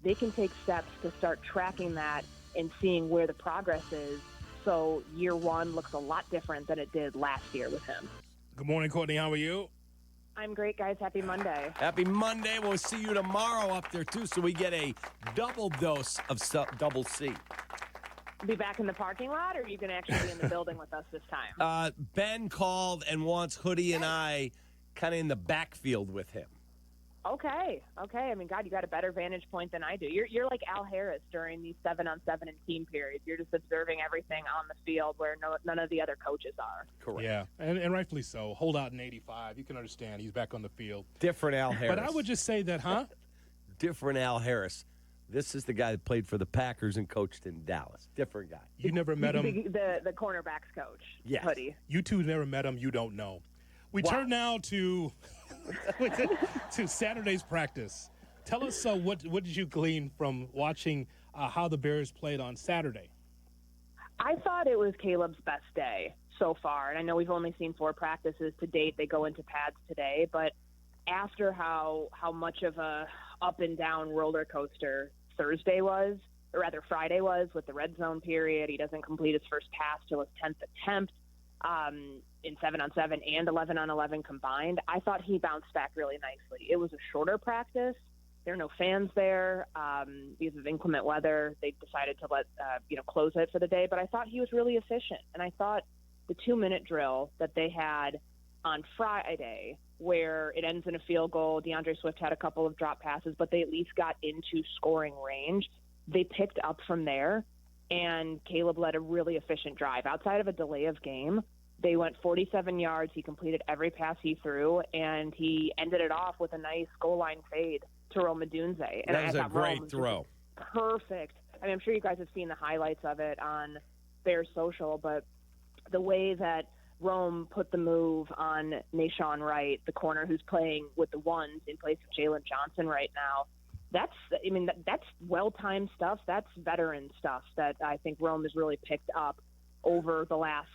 they can take steps to start tracking that and seeing where the progress is. So year one looks a lot different than it did last year with him. Good morning, Courtney. How are you? I'm great, guys. Happy Monday. Happy Monday. We'll see you tomorrow up there, too, so we get a double dose of double C. Be back in the parking lot, or are you going to actually be in the building with us this time? Ben called and wants Hoodie and I kind of in the backfield with him. Okay. I mean, God, you got a better vantage point than I do. You're like Al Harris during these 7-on-7 and team periods. You're just observing everything on the field where none of the other coaches are. Correct. Yeah, and rightfully so. Hold out in 85. You can understand he's back on the field. Different Al Harris. But I would just say that, Different Al Harris. This is the guy that played for the Packers and coached in Dallas. Different guy. You never met him. The cornerbacks coach, yes. Hoodie. You two never met him. You don't know. We turn now to Saturday's practice. Tell us what did you glean from watching how the Bears played on Saturday? I thought it was Caleb's best day so far, and I know we've only seen 4 practices to date. They go into pads today, but after how much of a up and down roller coaster Thursday was, or rather Friday was, with the red zone period, he doesn't complete his first pass till his 10th attempt. In 7-on-7 and 11-on-11 combined, I thought he bounced back really nicely. It was a shorter practice. There are no fans there because of inclement weather. They decided to let close it for the day. But I thought he was really efficient, and I thought the 2-minute drill that they had on Friday, where it ends in a field goal. DeAndre Swift had a couple of drop passes, but they at least got into scoring range. They picked up from there, and Caleb led a really efficient drive. Outside of a delay of game, they went 47 yards. He completed every pass he threw, and he ended it off with a nice goal line fade to Rome Odunze. And that was a great throw. Perfect. I mean, I'm sure you guys have seen the highlights of it on Bears Social, but the way that Rome put the move on Nashawn Wright, the corner who's playing with the ones in place of Jalen Johnson right now, that's well-timed stuff. That's veteran stuff that I think Rome has really picked up over the last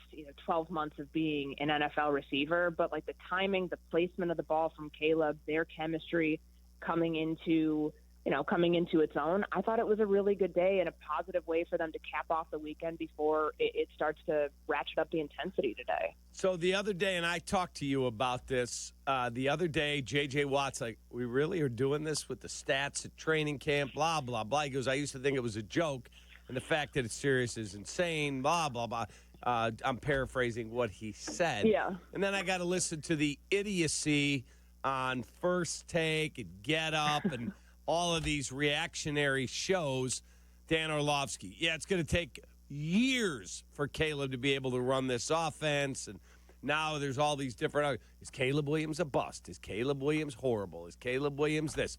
12 months of being an NFL receiver. But like the timing, the placement of the ball from Caleb, their chemistry coming into its own, I thought it was a really good day and a positive way for them to cap off the weekend before it starts to ratchet up the intensity today. So the other day, and I talked to you about this, the other day, J.J. Watt's like, we really are doing this with the stats at training camp, blah, blah, blah. He goes, I used to think it was a joke, and the fact that it's serious is insane, blah, blah, blah. I'm paraphrasing what he said. Yeah. And then I got to listen to the idiocy on First Take and Get Up and all of these reactionary shows. Dan Orlovsky, it's going to take years for Caleb to be able to run this offense, and now there's all these different. Is Caleb Williams a bust? Is Caleb Williams horrible? Is Caleb Williams this?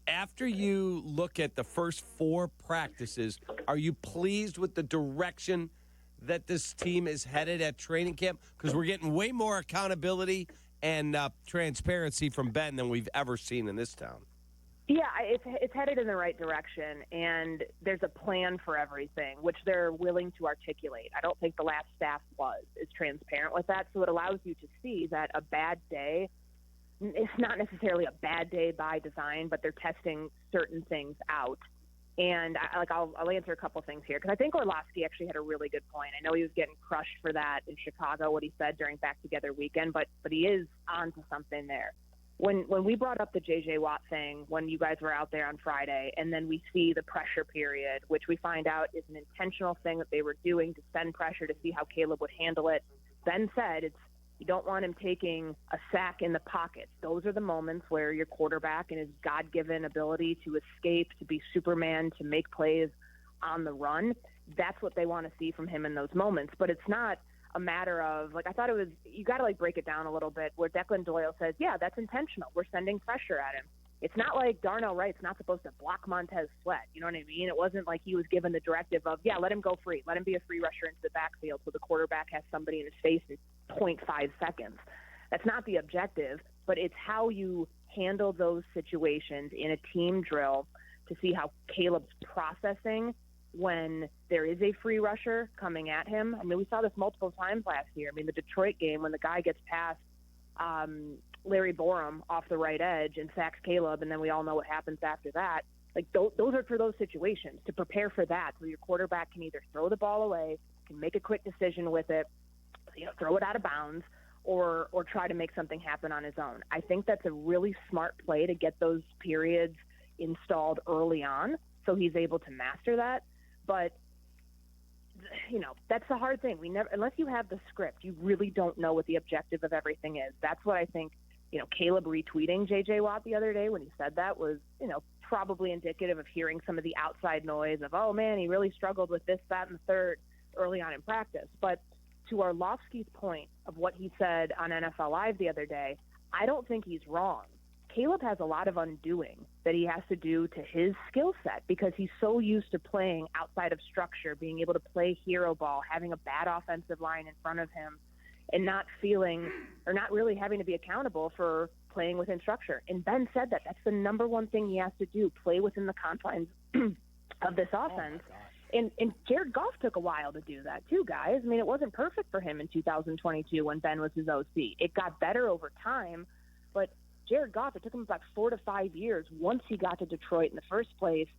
After you look at the first 4 practices, are you pleased with the direction that this team is headed at training camp? Because we're getting way more accountability and transparency from Ben than we've ever seen in this town. Yeah, it's headed in the right direction, and there's a plan for everything, which they're willing to articulate. I don't think the last staff is transparent with that, so it allows you to see that a bad day, it's not necessarily a bad day by design, but they're testing certain things out. And I'll answer a couple things here, because I think Orlovsky actually had a really good point. I know he was getting crushed for that in Chicago, what he said during Back Together weekend, but he is onto something there. When we brought up the J.J. Watt thing when you guys were out there on Friday, and then we see the pressure period, which we find out is an intentional thing that they were doing to send pressure to see how Caleb would handle it. Ben said you don't want him taking a sack in the pocket. Those are the moments where your quarterback and his God-given ability to escape, to be Superman, to make plays on the run, that's what they want to see from him in those moments. But it's not a matter of, I thought it was, you got to break it down a little bit, where Declan Doyle says, yeah, that's intentional. We're sending pressure at him. It's not like Darnell Wright's not supposed to block Montez Sweat. You know what I mean? It wasn't like he was given the directive of, let him go free. Let him be a free rusher into the backfield so the quarterback has somebody in his face in 0.5 seconds. That's not the objective, but it's how you handle those situations in a team drill to see how Caleb's processing when there is a free rusher coming at him. I mean, we saw this multiple times last year. I mean, the Detroit game, when the guy gets past Larry Borum off the right edge and sacks Caleb, and then we all know what happens after that. Like those are for those situations, to prepare for that, where your quarterback can either throw the ball away, can make a quick decision with it, throw it out of bounds, or try to make something happen on his own. I think that's a really smart play to get those periods installed early on, so he's able to master that. But that's the hard thing. Unless you have the script, you really don't know what the objective of everything is. That's what I think. Caleb retweeting J.J. Watt the other day when he said that was, probably indicative of hearing some of the outside noise of, oh man, he really struggled with this, that, and the third early on in practice. But to Orlovsky's point of what he said on NFL Live the other day, I don't think he's wrong. Caleb has a lot of undoing that he has to do to his skill set because he's so used to playing outside of structure, being able to play hero ball, having a bad offensive line in front of him, and not feeling or not really having to be accountable for playing within structure. And Ben said that that's the number one thing he has to do, play within the confines of this offense. And Jared Goff took a while to do that too, guys. I mean, it wasn't perfect for him in 2022 when Ben was his OC. It got better over time, but Jared Goff, it took him about 4 to 5 years once he got to Detroit in the first place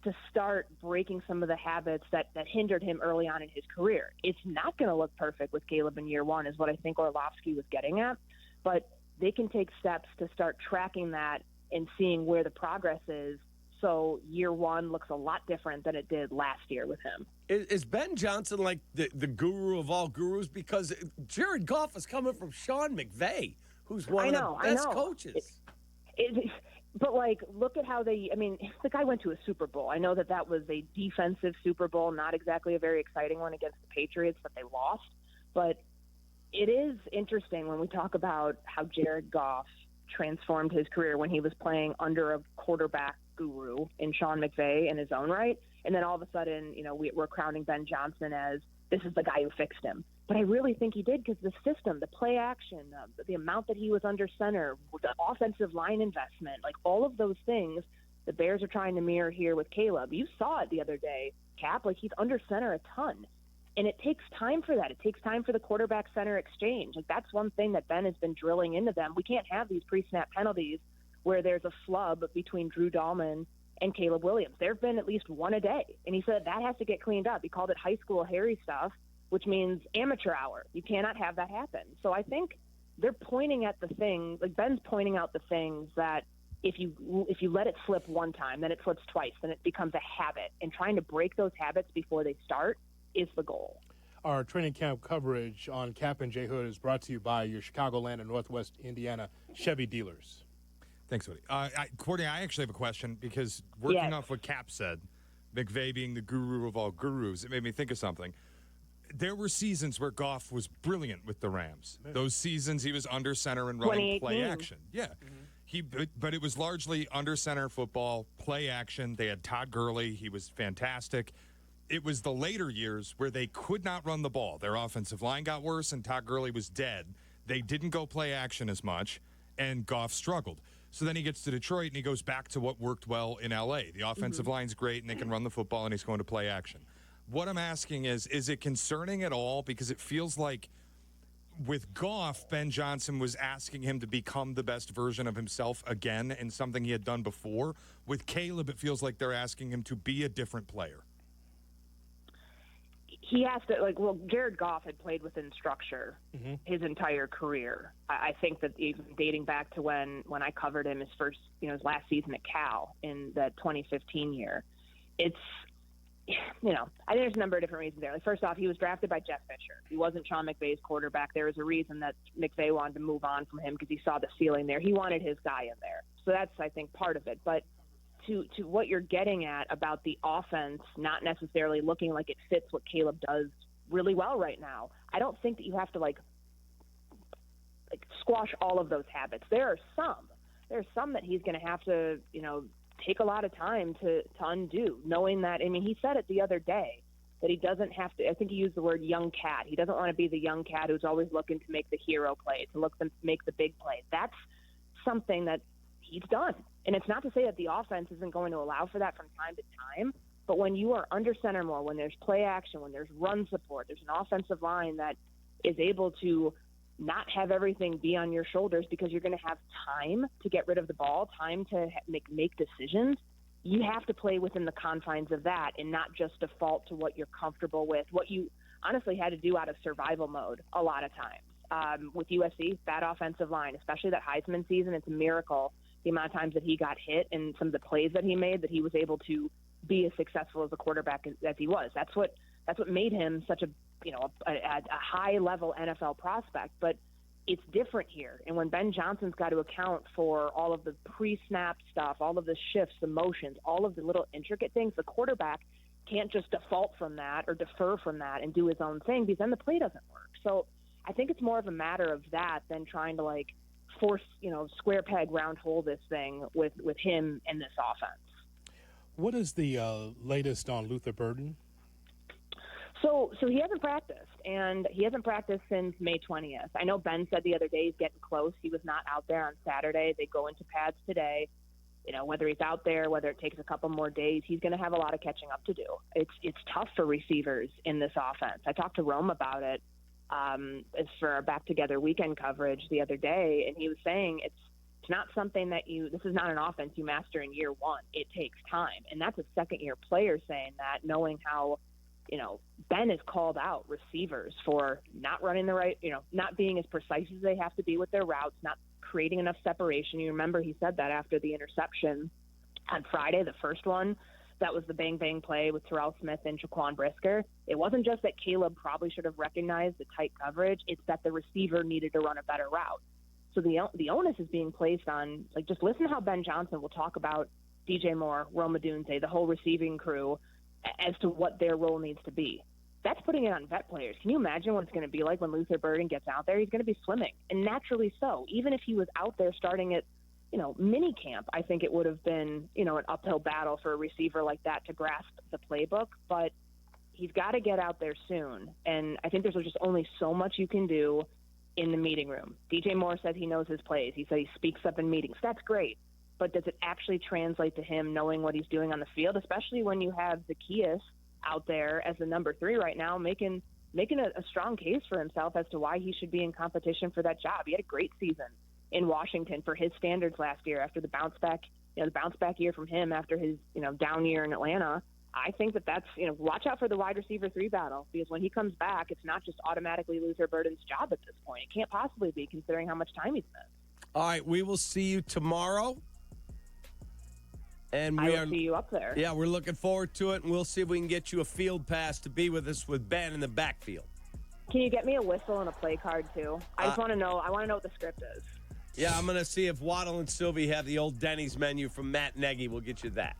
to start breaking some of the habits that hindered him early on in his career. It's not going to look perfect with Caleb in year one is what I think Orlovsky was getting at, but they can take steps to start tracking that and seeing where the progress is. So year one looks a lot different than it did last year with him. Is Ben Johnson like the guru of all gurus? Because Jared Goff is coming from Sean McVay, who's one of the best coaches. But, look at how the guy went to a Super Bowl. I know that was a defensive Super Bowl, not exactly a very exciting one against the Patriots, but they lost. But it is interesting when we talk about how Jared Goff transformed his career when he was playing under a quarterback guru in Sean McVay in his own right. And then all of a sudden, we're crowning Ben Johnson as this is the guy who fixed him. But I really think he did because the system, the play action, the amount that he was under center, the offensive line investment, all of those things the Bears are trying to mirror here with Caleb. You saw it the other day, Kap. He's under center a ton. And it takes time for that. It takes time for the quarterback center exchange. That's one thing that Ben has been drilling into them. We can't have these pre-snap penalties where there's a flub between Drew Dahlman and Caleb Williams. There have been at least one a day. And he said that has to get cleaned up. He called it high school Harry stuff, which means amateur hour. You cannot have that happen. So I think they're pointing at the things, Ben's pointing out the things that if you let it slip one time, then it slips twice, then it becomes a habit. And trying to break those habits before they start is the goal. Our training camp coverage on Kap and J Hood is brought to you by your Chicagoland and Northwest Indiana Chevy dealers. Thanks, Woody. Courtney, I actually have a question because working off what Kap said, McVay being the guru of all gurus, it made me think of something. There were seasons where Goff was brilliant with the Rams. Those seasons he was under center and running play action. Yeah. Mm-hmm. But it was largely under center football, play action. They had Todd Gurley. He was fantastic. It was the later years where they could not run the ball. Their offensive line got worse, and Todd Gurley was dead. They didn't go play action as much, and Goff struggled. So then he gets to Detroit, and he goes back to what worked well in L.A. The offensive line's great, and they can run the football, and he's going to play action. What I'm asking is it concerning at all? Because it feels like with Goff, Ben Johnson was asking him to become the best version of himself again and something he had done before. With Caleb, it feels like they're asking him to be a different player. He has to, Jared Goff had played within structure his entire career. I think that even dating back to when I covered him his first, his last season at Cal in the 2015 year, it's, I think there's a number of different reasons there. First off, he was drafted by Jeff Fisher. He wasn't Sean McVay's quarterback. There was a reason that McVay wanted to move on from him because he saw the ceiling there. He wanted his guy in there. So that's, I think, part of it. But to what you're getting at about the offense not necessarily looking like it fits what Caleb does really well right now, I don't think that you have to squash all of those habits. There are some that he's going to have to, take a lot of time to undo, knowing that, he said it the other day, that he doesn't have to, I think he used the word young cat. He doesn't want to be the young cat who's always looking to make the hero play, to make the big play. That's something that he's done. And it's not to say that the offense isn't going to allow for that from time to time, but when you are under center more, when there's play action, when there's run support, there's an offensive line that is able to not have everything be on your shoulders because you're going to have time to get rid of the ball, time to make decisions. you have to play within the confines of that and not just default to what you're comfortable with, what you honestly had to do out of survival mode a lot of times. With USC, that offensive line, especially that Heisman season, it's a miracle the amount of times that he got hit and some of the plays that he made, that he was able to be as successful as a quarterback as he was. That's what made him such a high level NFL prospect. But it's different here. And when Ben Johnson's got to account for all of the pre-snap stuff, all of the shifts, the motions, all of the little intricate things, the quarterback can't just default from that or defer from that and do his own thing, because then the play doesn't work. So I think it's more of a matter of that than trying to force, square peg, round hole this thing with him and this offense. What is the latest on Luther Burden? So he hasn't practiced, and he hasn't practiced since May 20th. I know Ben said the other day he's getting close. He was not out there on Saturday. They go into pads today. Whether he's out there, whether it takes a couple more days, he's going to have a lot of catching up to do. It's tough for receivers in this offense. I talked to Rome about it as for our back together weekend coverage the other day, and he was saying it's not something that this is not an offense you master in year one. It takes time, and that's a second-year player saying that, knowing how Ben has called out receivers for not running the right, not being as precise as they have to be with their routes, not creating enough separation. You remember he said that after the interception on Friday, the first one, that was the bang-bang play with Terrell Smith and Jaquan Brisker. It wasn't just that Caleb probably should have recognized the tight coverage. It's that the receiver needed to run a better route. So the onus is being placed on, just listen to how Ben Johnson will talk about DJ Moore, Roma Dunze, the whole receiving crew, as to what their role needs to be. That's putting it on vet players. Can you imagine what it's going to be like when Luther Burden gets out there? He's going to be swimming, and naturally so. Even if he was out there starting at, mini camp, I think it would have been, an uphill battle for a receiver like that to grasp the playbook. But he's got to get out there soon, and I think there's just only so much you can do in the meeting room. DJ Moore said he knows his plays. He said he speaks up in meetings. That's great. But does it actually translate to him knowing what he's doing on the field, especially when you have Zacchaeus out there as the number 3 right now, making a strong case for himself as to why he should be in competition for that job. He had a great season in Washington for his standards last year after the bounce back year from him after his, down year in Atlanta. I think that's, watch out for the wide receiver 3 battle, because when he comes back, it's not just automatically Luther Burden's job at this point. It can't possibly be, considering how much time he's missed. All right, we will see you tomorrow. And I will see you up there. Yeah, we're looking forward to it, and we'll see if we can get you a field pass to be with us with Ben in the backfield. Can you get me a whistle and a play card, too? I just want to know. I want to know what the script is. Yeah, I'm going to see if Waddle and Sylvie have the old Denny's menu from Matt Nagy. We'll get you that.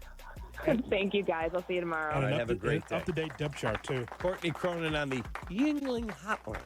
Thank you, guys. I'll see you tomorrow. All right, have a great day. Up-to-date depth chart, too. Courtney Cronin on the Yingling Hotline.